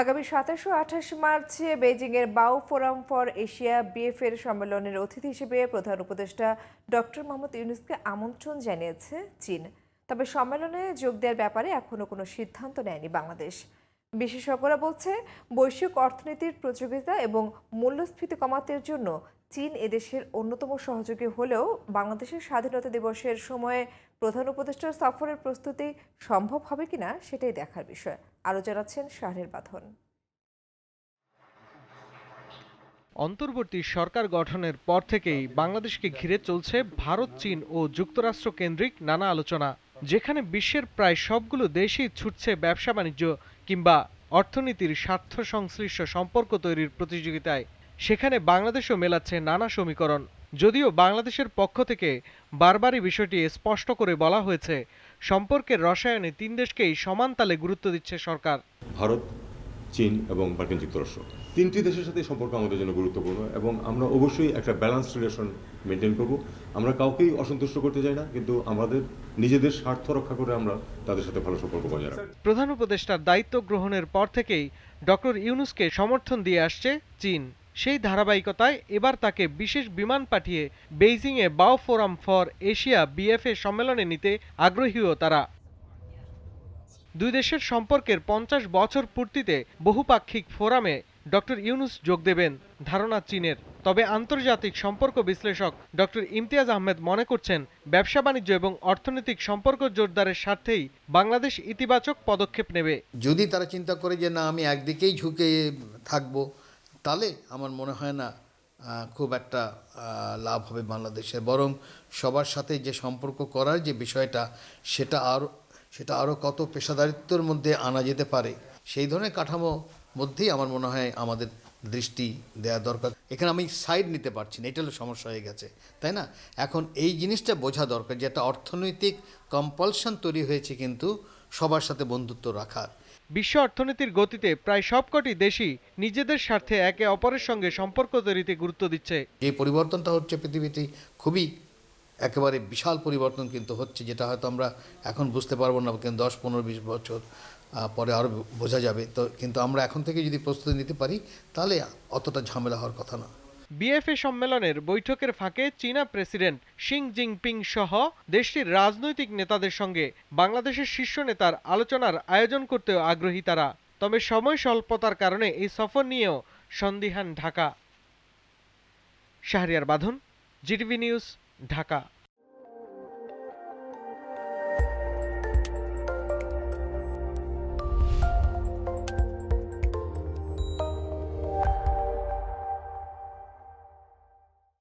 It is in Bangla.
আগামী ২৭ ও ২৮ মার্চে বেইজিংয়ের বাও ফোরাম ফর এশিয়া বিএফ এর সম্মেলনের অতিথি হিসেবে প্রধান উপদেষ্টা ডক্টর মোহাম্মদ ইউনূসকে আমন্ত্রণ জানিয়েছে চীন। তবে সম্মেলনে যোগ দেওয়ার ব্যাপারে এখনো কোনো সিদ্ধান্ত নেয়নি বাংলাদেশ। বিশেষজ্ঞরা বলছে, বৈশ্বিক অর্থনীতির প্রতিযোগিতা এবং মূল্যস্ফীতি কমাতের জন্য চীন এদেশের অন্যতম সহযোগী হলেও বাংলাদেশের স্বাধীনতা দিবসের সময়ে প্রধান উপদেষ্টার সফরের প্রস্তুতি সম্ভব হবে কিনা সেটাই দেখার বিষয়। আরও জানাচ্ছেন শাহরিয়ার বাঁধন। অন্তর্বর্তী সরকার গঠনের পর থেকেই বাংলাদেশকে ঘিরে চলছে ভারত, চীন ও যুক্তরাষ্ট্র কেন্দ্রিক নানা আলোচনা, যেখানে বিশ্বের প্রায় সবগুলো দেশই ছুটছে ব্যবসা বাণিজ্য কিংবা অর্থনীতির স্বার্থ সংশ্লিষ্ট সম্পর্ক তৈরির প্রতিযোগিতায়। সেখানে বাংলাদেশও মেলাচ্ছে নানা সমীকরণ। যদিও বাংলাদেশের পক্ষ থেকে বারবারই বিষয়টি স্পষ্ট করে বলা হয়েছে, সম্পর্কের রসায়নে তিন দেশকেই সমান তালে গুরুত্ব দিচ্ছে সরকার। ভারত, চীন এবং মার্কিন যুক্তরাষ্ট্র তিনটি দেশের সাথে সম্পর্ক আমাদের জন্য গুরুত্বপূর্ণ এবং আমরা অবশ্যই একটা ব্যালেন্সড রিলেশন মেনটেন করব। আমরা কাউকেই অসন্তুষ্ট করতে চাই না, কিন্তু আমাদের নিজেদের স্বার্থ রক্ষা করে আমরা তাদের সাথে ভালো সম্পর্ক বজায় রাখব। প্রধান উপদেষ্টার দায়িত্ব গ্রহণের পর থেকেই ডক্টর ইউনূসকে সমর্থন দিয়ে আসছে চীন। সেই ধারাবাহিকতায় এবার তাকে বিশেষ বিমান পাঠিয়ে বেইজিংয়ে বাও ফোরাম ফর এশিয়া বিএফএ সম্মেলনে নিতে আগ্রহীও তারা। দুই দেশের সম্পর্কের ৫০ বছর পূর্তিতে বহুপাক্ষিক ফোরামে ডক্টর ইউনূস যোগ দেবেন ধারণা চীনের। তবে আন্তর্জাতিক সম্পর্ক বিশ্লেষক ডক্টর ইমতিয়াজ আহমেদ মনে করছেন, ব্যবসা বাণিজ্য এবং অর্থনৈতিক সম্পর্ক জোরদারের স্বার্থেই বাংলাদেশ ইতিবাচক পদক্ষেপ নেবে। যদি তারা চিন্তা করে যে না আমি একদিকেই ঝুঁকে থাকবো, তাহলে আমার মনে হয় না খুব একটা লাভ হবে বাংলাদেশের। বরং সবার সাথে যে সম্পর্ক করার যে বিষয়টা, সেটা আরও কত পেশাদারিত্বের মধ্যে আনা যেতে পারে, সেই ধরনের কাঠামো মধ্যেই আমার মনে হয় আমাদের দৃষ্টি দেওয়া দরকার। এখানে আমি সাইড নিতে পারছি না, এটা হলো সমস্যা হয়ে গেছে, তাই না? এখন এই জিনিসটা বোঝা দরকার যে একটা অর্থনৈতিক কম্পালশন তৈরি হয়েছে কিন্তু সবার সাথে বন্ধুত্ব রাখার। বিশ্ব অর্থনীতির গতিতে প্রায় সবকটি দেশই নিজেদের স্বার্থে একে অপরের সঙ্গে সম্পর্ক তৈরিতে গুরুত্ব দিচ্ছে। যে পরিবর্তনটা হচ্ছে পৃথিবীতে খুবই একেবারে বিশাল পরিবর্তন কিন্তু হচ্ছে, যেটা হয়তো আমরা এখন বুঝতে পারবো না, কিন্তু 10, 15, 20 বছর পরে আরও বোঝা যাবে। তো কিন্তু আমরা এখন থেকে যদি প্রস্তুতি নিতে পারি, তাহলে অতটা ঝামেলা হওয়ার কথা না। বিএফএ সম্মেলনের বৈঠকের ফাঁকে চীনা প্রেসিডেন্ট শি জিনপিং সহ দেশটির রাজনৈতিক নেতাদের সঙ্গে বাংলাদেশের শীর্ষ নেতার আলোচনার আয়োজন করতেও আগ্রহী তারা। তবে সময় স্বল্পতার কারণে এই সফর নিয়েও সন্দিহান ঢাকা। শাহরিয়ার বাঁধন, জিটিভি নিউজ, ঢাকা।